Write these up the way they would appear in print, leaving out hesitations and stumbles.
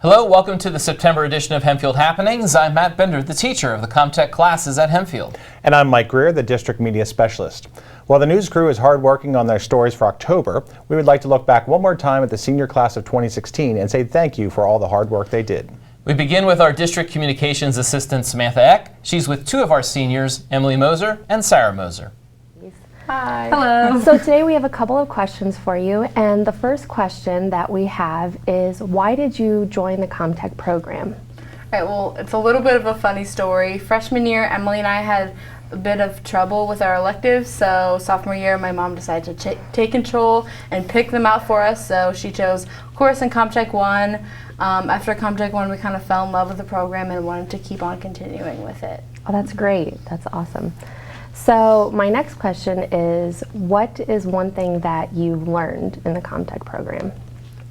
Hello, welcome to the September edition of Hempfield Happenings. I'm Matt Bender, the teacher of the ComTech classes at Hempfield. And I'm Mike Greer, the district media specialist. While the news crew is hard working on their stories for October, we would like to look back one more time at the senior class of 2016 and say thank you for all the hard work they did. We begin with our district communications assistant, Samantha Eck. She's with two of our seniors, Emily Moser and Sarah Moser. Hi. Hello. So today we have a couple of questions for you, and the first question that we have is, why did you join the ComTech program? All right, well, it's a little bit of a funny story. Freshman year, Emily and I had a bit of trouble with our electives, so sophomore year my mom decided to take control and pick them out for us, so she chose course in ComTech 1. After ComTech 1 we kind of fell in love with the program and wanted to keep on continuing with it. Oh, that's great. That's awesome. So my next question is, what is one thing that you learned in the ComTech program,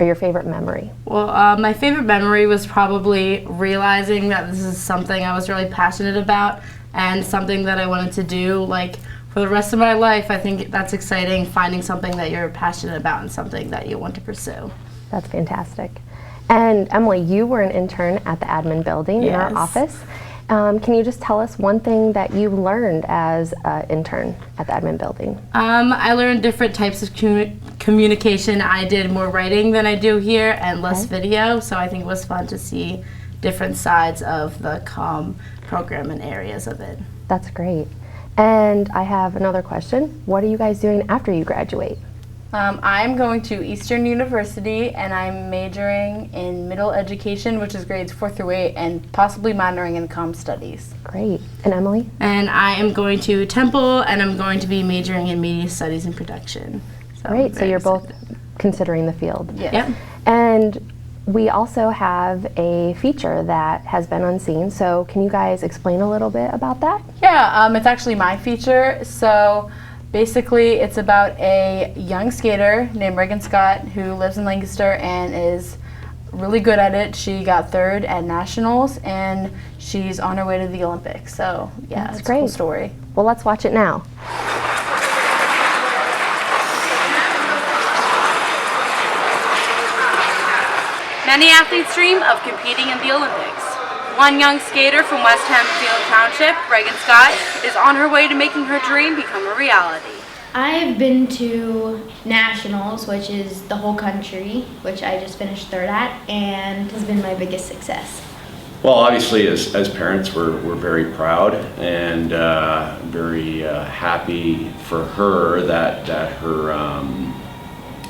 or your favorite memory? Well, my favorite memory was probably realizing that this is something I was really passionate about and something that I wanted to do like for the rest of my life. I think that's exciting, finding something that you're passionate about and something that you want to pursue. That's fantastic. And Emily, you were an intern at the admin building in our office. Can you just tell us one thing that you learned as an intern at the admin building? I learned different types of communication. I did more writing than I do here and less video, so I think it was fun to see different sides of the comm program and areas of it. That's great. And I have another question. What are you guys doing after you graduate? I'm going to Eastern University and I'm majoring in middle education, which is grades 4 through 8, and possibly minoring in comm studies. Great. And Emily? And I am going to Temple and I'm going to be majoring in media studies and production. So great. So you're both considering the field. Yes. Yep. And we also have a feature that has been unseen. So can you guys explain a little bit about that? Yeah, it's actually my feature. So basically, it's about a young skater named Reagan Scott who lives in Lancaster and is really good at it. She got 3rd at nationals and she's on her way to the Olympics. So yeah, that's it's great. A cool story. Well, let's watch it now. Many athletes dream of competing in the Olympics. One young skater from West Hempfield Township, Reagan Scott, is on her way to making her dream become a reality. I've been to nationals, which is the whole country, which I just finished 3rd at, and has been my biggest success. Well, obviously, as parents, we're very proud and very happy for her that her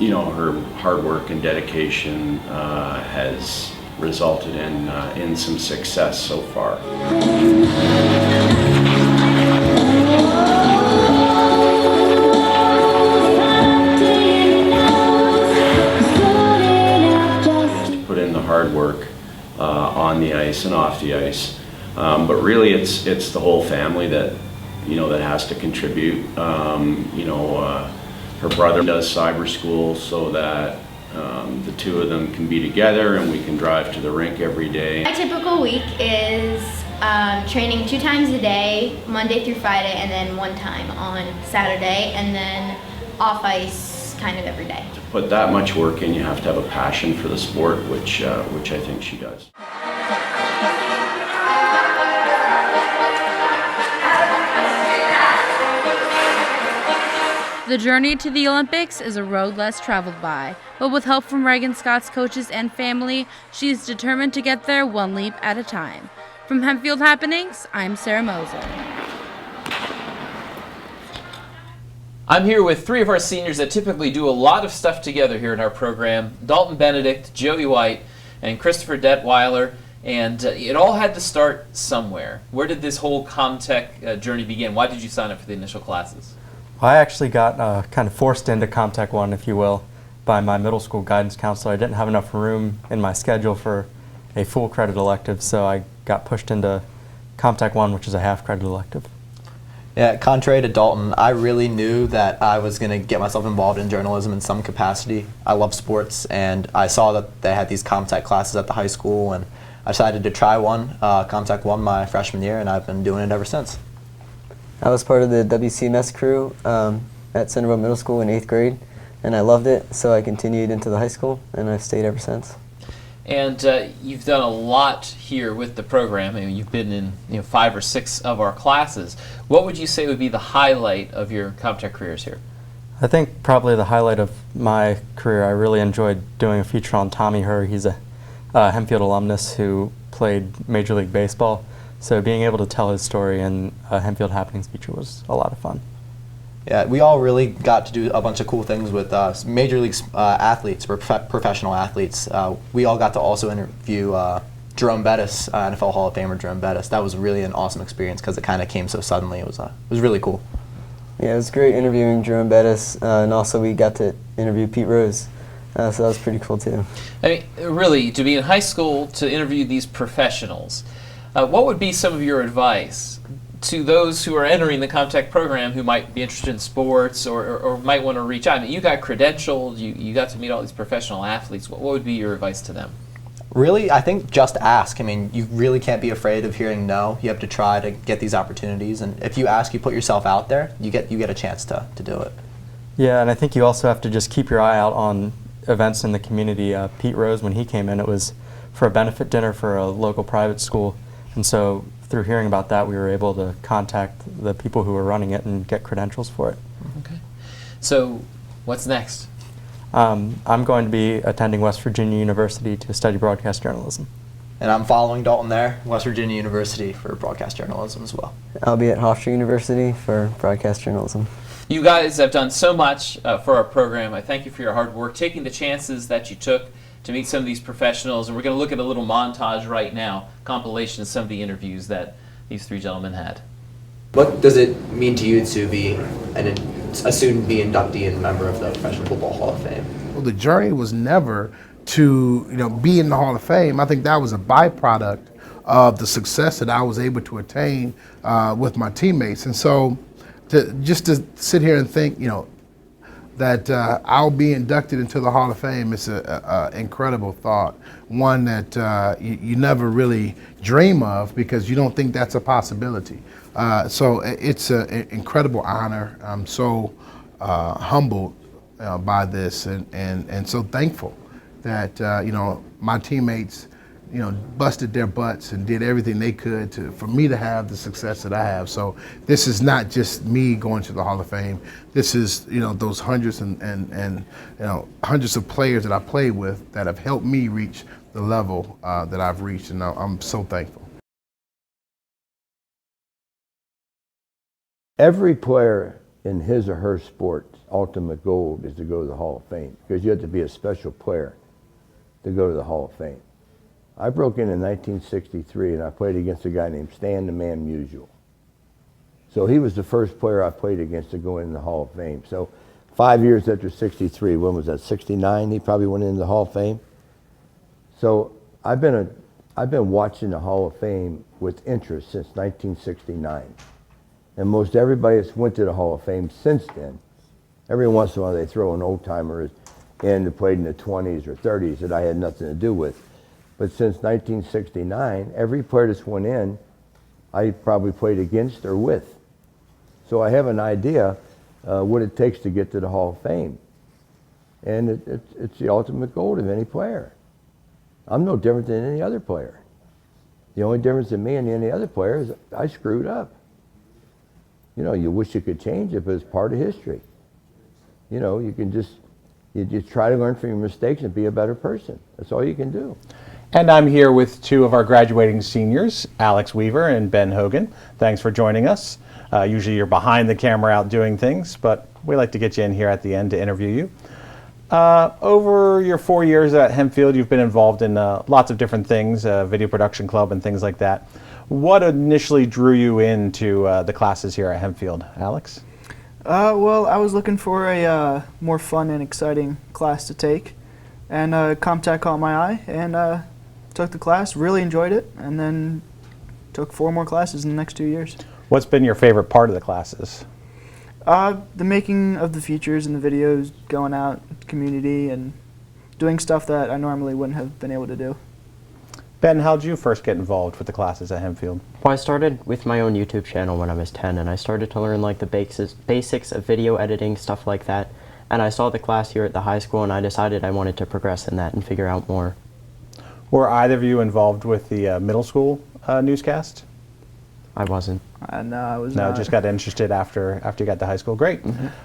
her hard work and dedication has resulted in some success so far. Put in the hard work on the ice and off the ice, but really it's the whole family that that has to contribute. Her brother does cyber school so that the two of them can be together and we can drive to the rink every day. My typical week is training 2 times a day, Monday through Friday, and then 1 time on Saturday, and then off ice kind of every day. To put that much work in, you have to have a passion for the sport, which I think she does. The journey to the Olympics is a road less traveled by, but with help from Reagan Scott's coaches and family, she is determined to get there one leap at a time. From Hempfield Happenings, I'm Sarah Moser. I'm here with 3 of our seniors that typically do a lot of stuff together here in our program. Dalton Benedict, Joey White, and Christopher DETWILER. And it all had to start somewhere. Where did this whole ComTech journey begin? Why did you sign up for the initial classes? Well, I actually got kind of forced into ComTech 1, if you will, by my middle school guidance counselor. I didn't have enough room in my schedule for a full credit elective, so I got pushed into ComTech 1, which is a half credit elective. Yeah, contrary to Dalton, I really knew that I was going to get myself involved in journalism in some capacity. I love sports, and I saw that they had these ComTech classes at the high school, and I decided to try one, ComTech 1, my freshman year, and I've been doing it ever since. I was part of the WCMS crew at Centerville Middle School in 8th grade, and I loved it, so I continued into the high school, and I've stayed ever since. And you've done a lot here with the program. I mean, you've been in 5 or 6 of our classes. What would you say would be the highlight of your CompTech careers here? I think probably the highlight of my career, I really enjoyed doing a feature on Tommy MURR. He's a Hempfield alumnus who played Major League Baseball. So being able to tell his story in a Hempfield Happenings feature was a lot of fun. Yeah, we all really got to do a bunch of cool things with Major League athletes, professional athletes. We all got to also interview Jerome Bettis, NFL Hall of Famer Jerome Bettis. That was really an awesome experience because it kind of came so suddenly. It was really cool. Yeah, it was great interviewing Jerome Bettis, and also we got to interview Pete Rose, so that was pretty cool too. I mean, really, to be in high school, to interview these professionals, what would be some of your advice to those who are entering the CompTech program who might be interested in sports or might want to reach out? I mean, you got credentialed, you got to meet all these professional athletes. What would be your advice to them? Really, I think just ask. I mean, you really can't be afraid of hearing no. You have to try to get these opportunities, and if you ask, you put yourself out there, you get a chance to do it. Yeah, and I think you also have to just keep your eye out on events in the community. Pete Rose, when he came in, it was for a benefit dinner for a local private school, and so through hearing about that, we were able to contact the people who were running it and get credentials for it. Okay. So, what's next? I'm going to be attending West Virginia University to study broadcast journalism. And I'm following Dalton there, West Virginia University for broadcast journalism as well. I'll be at Hofstra University for broadcast journalism. You guys have done so much for our program. I thank you for your hard work, taking the chances that you took to meet some of these professionals. And we're going to look at a little montage right now, compilation of some of the interviews that these 3 gentlemen had. What does it mean to you to be a student-be inductee and member of the Professional Football Hall of Fame? Well, the journey was never to be in the Hall of Fame. I think that was a byproduct of the success that I was able to attain with my teammates. And so just to sit here and think, that I'll be inducted into the Hall of Fame is an incredible thought, one that you never really dream of because you don't think that's a possibility. So it's an incredible honor. I'm so humbled by this and so thankful that my teammates busted their butts and did everything they could for me to have the success that I have. So this is not just me going to the Hall of Fame. This is those hundreds and hundreds of players that I played with that have helped me reach the level that I've reached, and I'm so thankful. Every player in his or her sport's ultimate goal is to go to the Hall of Fame because you have to be a special player to go to the Hall of Fame. I broke in 1963 and I played against a guy named Stan the Man Musial. So he was the first player I played against to go in the Hall of Fame. So 5 years after 63, when was that, 69, he probably went into the Hall of Fame. So I've been watching the Hall of Fame with interest since 1969. And most everybody that's went to the Hall of Fame since then, every once in a while they throw an old-timer in that played in the 20s or 30s that I had nothing to do with. But since 1969, every player that's went in, I probably played against or with. So I have an idea what it takes to get to the Hall of Fame. And it's the ultimate goal of any player. I'm no different than any other player. The only difference in me and any other player is I screwed up. You wish you could change it, but it's part of history. You can just try to learn from your mistakes and be a better person. That's all you can do. And I'm here with 2 of our graduating seniors, Alex Weaver and Ben Hogan. Thanks for joining us. Usually you're behind the camera out doing things, but we like to get you in here at the end to interview you. Over your 4 years at Hempfield, you've been involved in lots of different things, video production club and things like that. What initially drew you into the classes here at Hempfield, Alex? Well, I was looking for a more fun and exciting class to take, and CompTech caught my eye, and took the class, really enjoyed it, and then took 4 more classes in the next 2 years. What's been your favorite part of the classes? The making of the features and the videos, going out to the community, and doing stuff that I normally wouldn't have been able to do. Ben, how did you first get involved with the classes at Hempfield? Well, I started with my own YouTube channel when I was 10, and I started to learn like the basics of video editing, stuff like that. And I saw the class here at the high school, and I decided I wanted to progress in that and figure out more. Were either of you involved with the middle school newscast? I wasn't. No, I was No, not. just got interested after you got to high school. Great.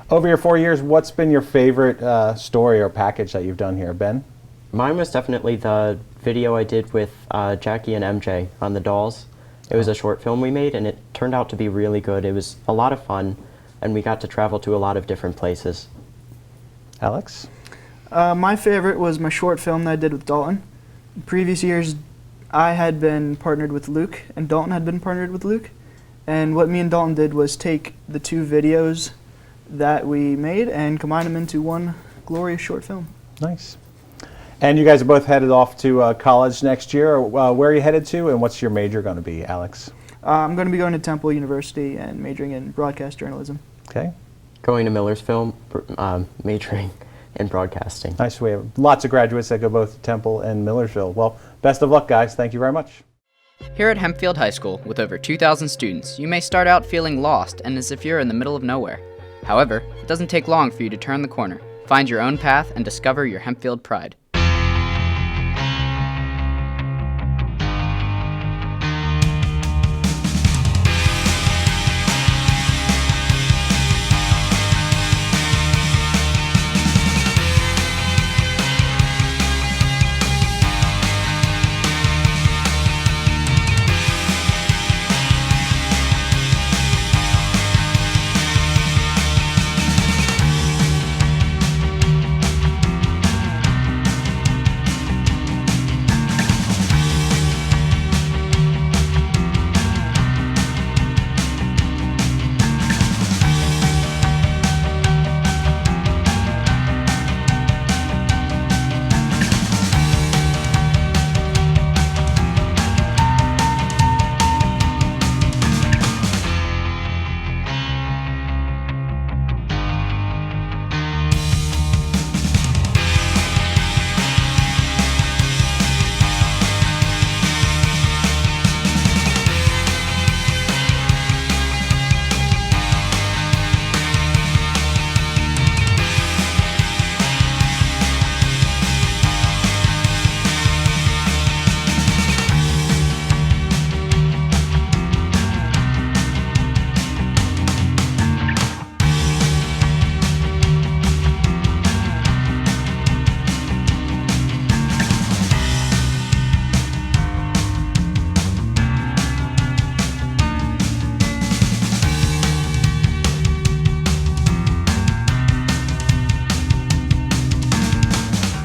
Over your 4 years, what's been your favorite story or package that you've done here, Ben? Mine was definitely the video I did with Jackie and MJ on the dolls. It was a short film we made, and it turned out to be really good. It was a lot of fun, and we got to travel to a lot of different places. Alex? My favorite was my short film that I did with Dalton. In previous years, I had been partnered with Luke, and Dalton had been partnered with Luke. And what me and Dalton did was take the 2 videos that we made and combine them into one glorious short film. Nice. And you guys are both headed off to college next year. Where are you headed to, and what's your major going to be, Alex? I'm going to be going to Temple University and majoring in broadcast journalism. Okay. Going to Millersville, majoring in broadcasting. Nice. We have lots of graduates that go both to Temple and Millersville. Well, best of luck, guys. Thank you very much. Here at Hempfield High School, with over 2,000 students, you may start out feeling lost and as if you're in the middle of nowhere. However, it doesn't take long for you to turn the corner, find your own path, and discover your Hempfield pride.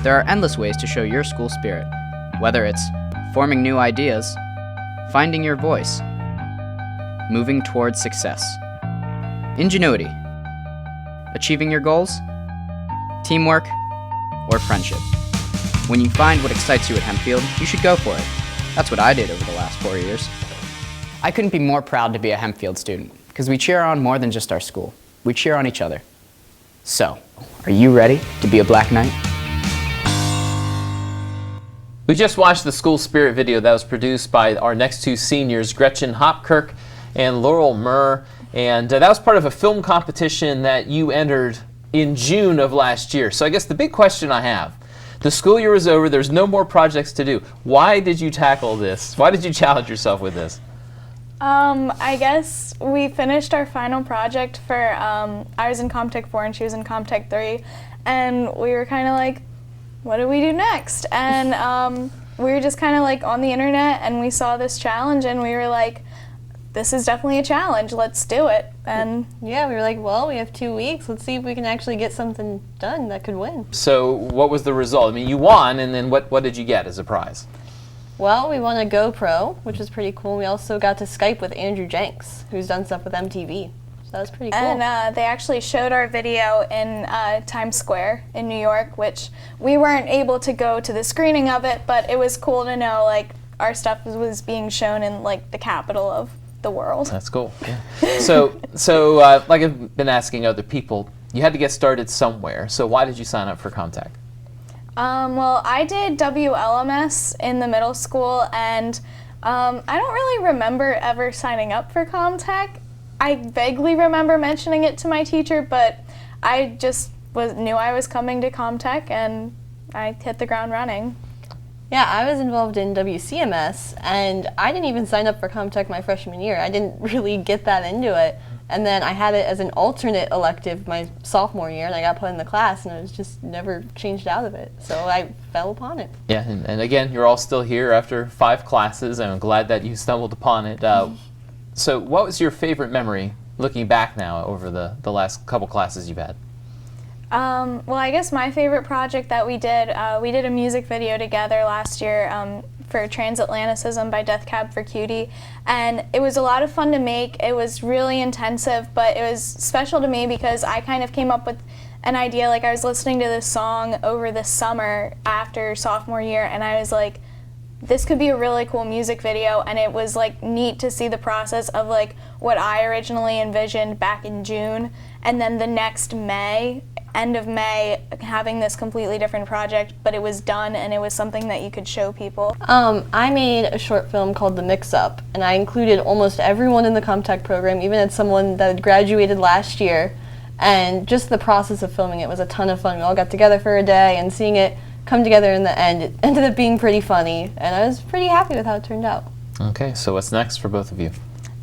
There are endless ways to show your school spirit, whether it's forming new ideas, finding your voice, moving towards success, ingenuity, achieving your goals, teamwork, or friendship. When you find what excites you at Hempfield, you should go for it. That's what I did over the last 4 years. I couldn't be more proud to be a Hempfield student, because we cheer on more than just our school. We cheer on each other. So, are you ready to be a Black Knight? We just watched the school spirit video that was produced by our next 2 seniors, Gretchen HOPKIRK and LAUREL MURR, and that was part of a film competition that you entered in June of last year. So I guess the big question I have, the school year is over, there's no more projects to do. Why did you tackle this? Why did you challenge yourself with this? I guess we finished our final project for, I was in ComTech 4 and she was in ComTech 3, and we were kind of like, what do we do next? And we were just kind of like on the internet and we saw this challenge and we were like, this is definitely a challenge, let's do it. And yeah, we were like, well, we have 2 weeks, let's see if we can actually get something done that could win. So what was the result? I mean, you won, and then what did you get as a prize? Well, we won a GoPro, which was pretty cool. We also got to Skype with Andrew Jenks, who's done stuff with MTV. So that was pretty cool. And they actually showed our video in Times Square in New York, which we weren't able to go to the screening of it, but it was cool to know like our stuff was being shown in like the capital of the world. That's cool. Yeah. So like I've been asking other people, you had to get started somewhere. So why did you sign up for ComTech? Well, I did WLMS in the middle school, and I don't really remember ever signing up for ComTech. I vaguely remember mentioning it to my teacher, but I just knew I was coming to ComTech, and I hit the ground running. Yeah, I was involved in WCMS, and I didn't even sign up for ComTech my freshman year. I didn't really get that into it. And then I had it as an alternate elective my sophomore year, and I got put in the class, and I was just never changed out of it. So I fell upon it. Yeah, and again, you're all still here after 5 classes, and I'm glad that you stumbled upon it. So what was your favorite memory, looking back now over the last couple classes you've had? Well, I guess my favorite project that we did a music video together last year for Transatlanticism by Death Cab for Cutie, and it was a lot of fun to make. It was really intensive, but it was special to me because I kind of came up with an idea. Like, I was listening to this song over the summer after sophomore year, and I was like, this could be a really cool music video, and it was like neat to see the process of like what I originally envisioned back in June, and then the next May, end of May, having this completely different project, but it was done and it was something that you could show people. I made a short film called The Mix-Up, and I included almost everyone in the ComTech program, even at someone that had graduated last year, and just the process of filming it was a ton of fun. We all got together for a day, and seeing it come together in the end, it ended up being pretty funny, and I was pretty happy with how it turned out. Okay, so what's next for both of you?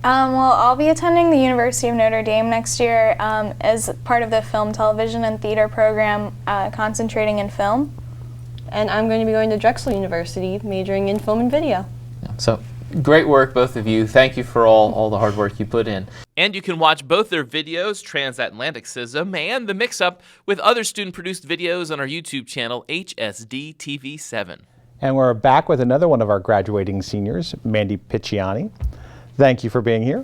Well, I'll be attending the University of Notre Dame next year as part of the Film, Television, and Theater program, concentrating in film. And I'm going to be going to Drexel University, majoring in film and video. So, great work, both of you. Thank you for all the hard work you put in. And you can watch both their videos, Transatlanticism and The Mix-Up, with other student-produced videos on our YouTube channel, HSD TV7. And we're back with another one of our graduating seniors, Mandy PICCIANI. Thank you for being here.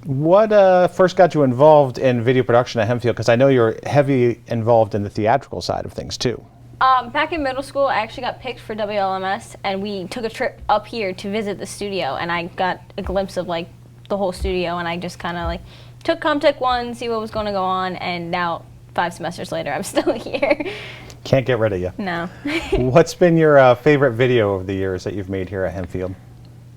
What first got you involved in video production at Hempfield? Because I know you're heavily involved in the theatrical side of things too. Back in middle school, I actually got picked for WLMS, and we took a trip up here to visit the studio, and I got a glimpse of like the whole studio, and I just kind of like took ComTech 1, see what was going to go on, and now 5 semesters later, I'm still here. Can't get rid of you. No. What's been your favorite video over the years that you've made here at Hempfield?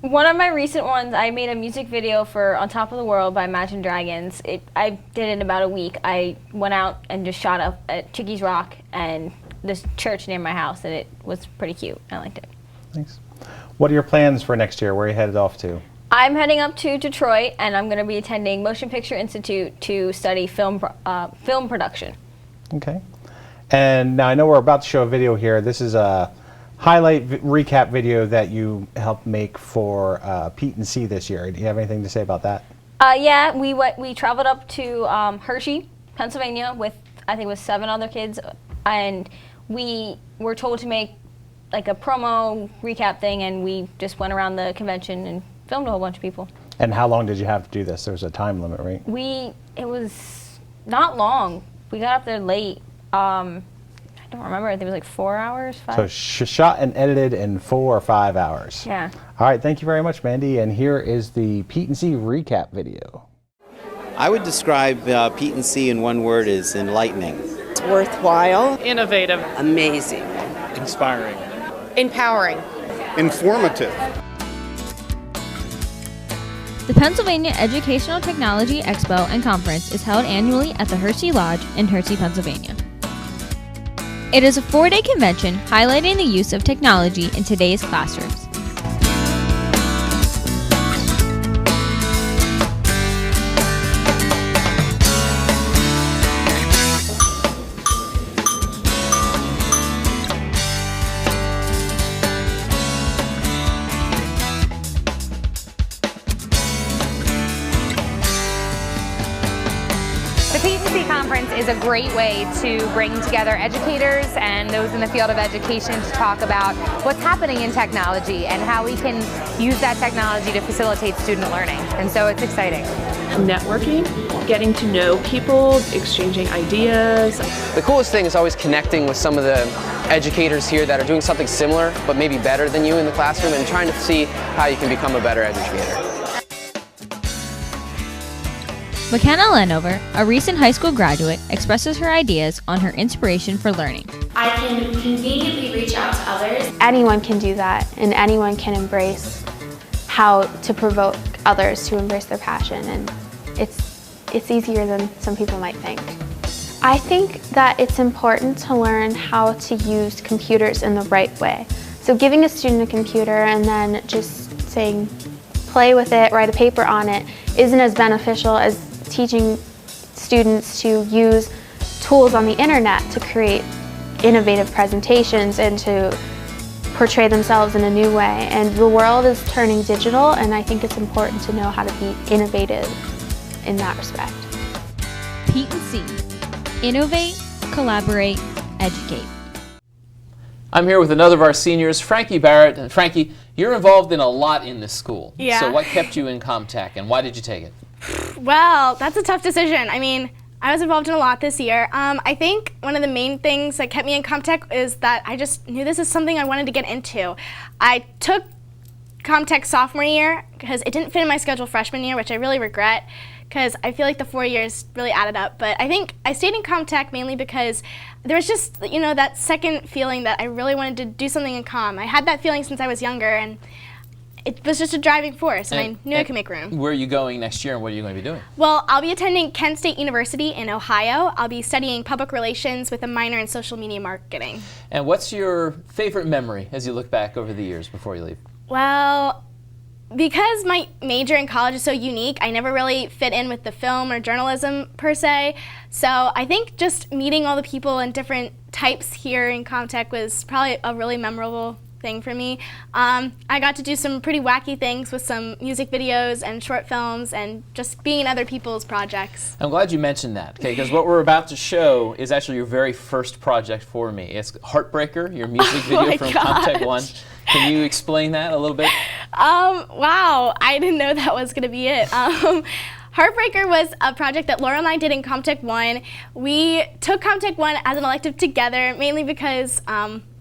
One of my recent ones, I made a music video for On Top of the World by Imagine Dragons. I did it in about a week. I went out and just shot up at Chickies Rock and this church near my house, and it was pretty cute. I liked it. Thanks. What are your plans for next year? Where are you headed off to? I'm heading up to Detroit, and I'm going to be attending Motion Picture Institute to study film production. Okay. And now I know we're about to show a video here. This is a highlight recap video that you helped make for PETE&C this year. Do you have anything to say about that? Yeah, we traveled up to Hershey, Pennsylvania with, I think it was 7 other kids, and we were told to make like a promo recap thing, and we just went around the convention and filmed a whole bunch of people. And how long did you have to do this? There was a time limit, right? It was not long. We got up there late. I don't remember. I think it was like 4 hours, 5. So shot and edited in 4 or 5 hours. Yeah. All right, thank you very much, Mandy. And here is the PETE&C recap video. I would describe PETE&C in one word as enlightening. It's worthwhile. Innovative. Amazing. Inspiring. Empowering. Informative. The Pennsylvania Educational Technology Expo and Conference is held annually at the Hershey Lodge in Hershey, Pennsylvania. It is a 4-day convention highlighting the use of technology in today's classrooms. The PETE&C conference is a great way to bring together educators and those in the field of education to talk about what's happening in technology and how we can use that technology to facilitate student learning. And so it's exciting. Networking, getting to know people, exchanging ideas. The coolest thing is always connecting with some of the educators here that are doing something similar but maybe better than you in the classroom, and trying to see how you can become a better educator. McKenna Lenover, a recent high school graduate, expresses her ideas on her inspiration for learning. I can conveniently reach out to others. Anyone can do that, and anyone can embrace how to provoke others to embrace their passion, and it's easier than some people might think. I think that it's important to learn how to use computers in the right way. So giving a student a computer and then just saying, play with it, write a paper on it, isn't as beneficial as teaching students to use tools on the internet to create innovative presentations and to portray themselves in a new way. And the world is turning digital, and I think it's important to know how to be innovative in that respect. PETE&C. Innovate, collaborate, educate. I'm here with another of our seniors, Frankie Barrett. And Frankie, you're involved in a lot in this school. Yeah. So what kept you in ComTech, and why did you take it? Well, that's a tough decision. I mean, I was involved in a lot this year. I think one of the main things that kept me in ComTech is that I just knew this is something I wanted to get into. I took ComTech sophomore year because it didn't fit in my schedule freshman year, which I really regret because I feel like the 4 years really added up. But I think I stayed in ComTech mainly because there was just, you know, that second feeling that I really wanted to do something in comm. I had that feeling since I was younger, and it was just a driving force, and I knew I could make room. Where are you going next year, and what are you going to be doing? Well, I'll be attending Kent State University in Ohio. I'll be studying public relations with a minor in social media marketing. And what's your favorite memory as you look back over the years before you leave? Well, because my major in college is so unique, I never really fit in with the film or journalism per se. So I think just meeting all the people and different types here in ComTech was probably a really memorable thing for me. I got to do some pretty wacky things with some music videos and short films and just being in other people's projects. I'm glad you mentioned that, okay, because what we're about to show is actually your very first project for me. It's Heartbreaker, your music video from ComTech 1. Can you explain that a little bit? Wow, I didn't know that was going to be it. Heartbreaker was a project that Laurel and I did in ComTech 1. We took ComTech 1 as an elective together, mainly because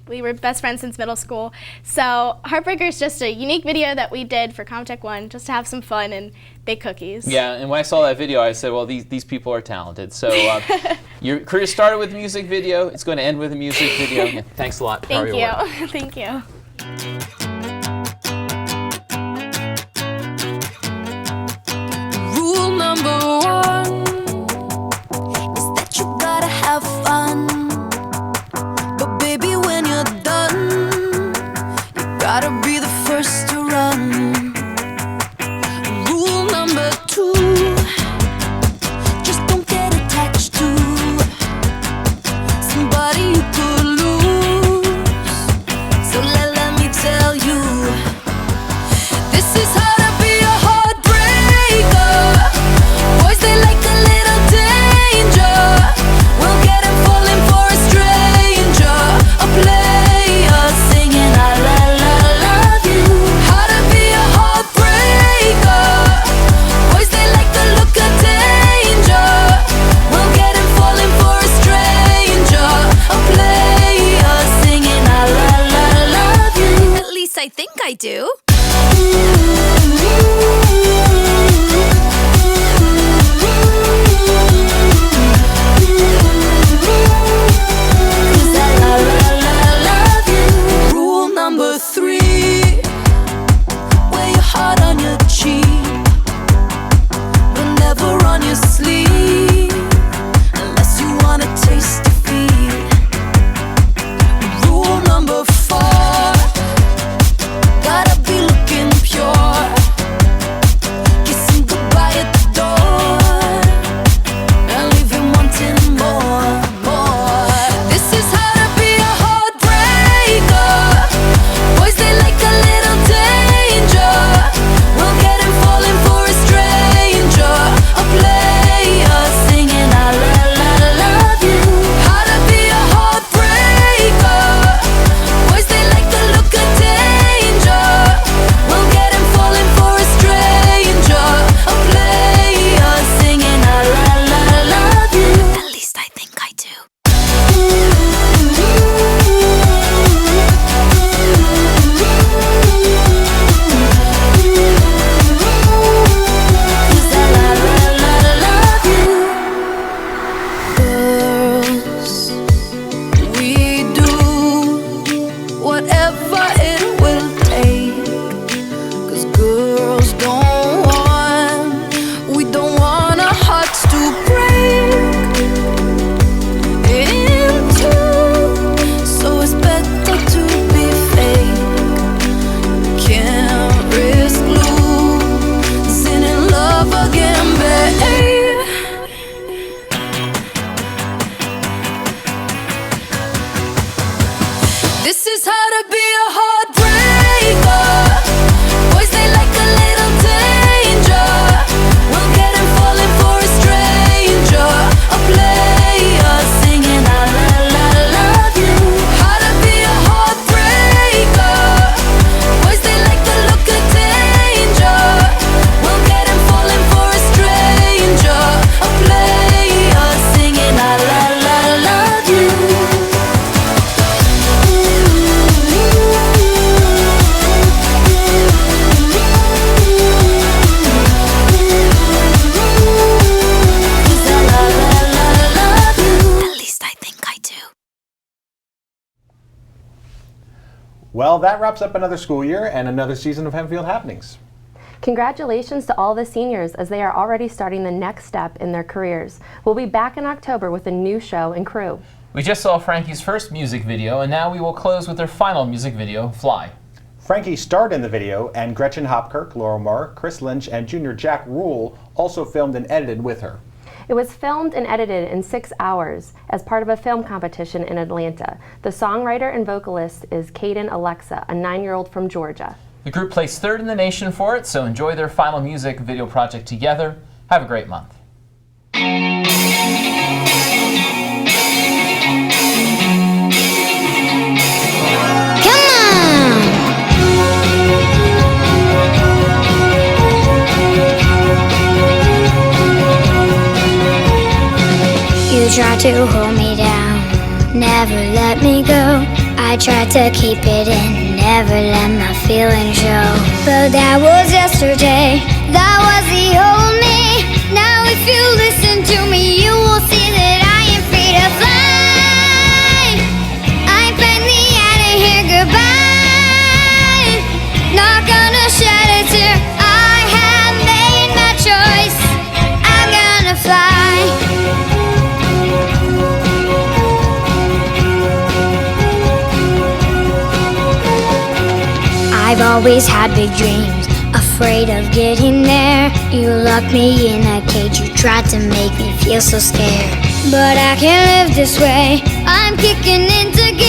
we were best friends since middle school. So Heartbreaker is just a unique video that we did for ComTech 1 just to have some fun and bake cookies. Yeah, and when I saw that video, I said, well, these people are talented. So your career started with a music video. It's going to end with a music video. Yeah, thanks a lot for all your work. Thank you. Rule number 1 is that you gotta have fun. But baby, when you're done, you gotta be the first to run. Rule number 2, just don't get attached to somebody you could lose. So let me tell you, this is how to be a heartbreaker. Boys, they like a little danger. We'll get 'em falling for a stranger, a player singing I love you. Well, that wraps up another school year and another season of Hempfield Happenings. Congratulations to all the seniors as they are already starting the next step in their careers. We'll be back in October with a new show and crew. We just saw Frankie's first music video, and now we will close with their final music video, Fly. Frankie starred in the video, and Gretchen HOPKIRK, Laurel MURR, Chris Lynch, and Junior Jack Rule also filmed and edited with her. It was filmed and edited in 6 hours as part of a film competition in Atlanta. The songwriter and vocalist is Caden Alexa, a 9-year-old from Georgia. The group placed 3rd in the nation for it, so enjoy their final music video project together. Have a great month. You tried to hold me down, never let me go. I tried to keep it in, never let my feelings show. But that was yesterday, that was the old me. Now if you listen to me, you will see that I am free to fly. I'm finally out of here, goodbye. Not gonna shed a tear, I have made my choice. I'm gonna fly. I've always had big dreams, afraid of getting there. You locked me in a cage, you tried to make me feel so scared. But I can't live this way, I'm kicking into gear.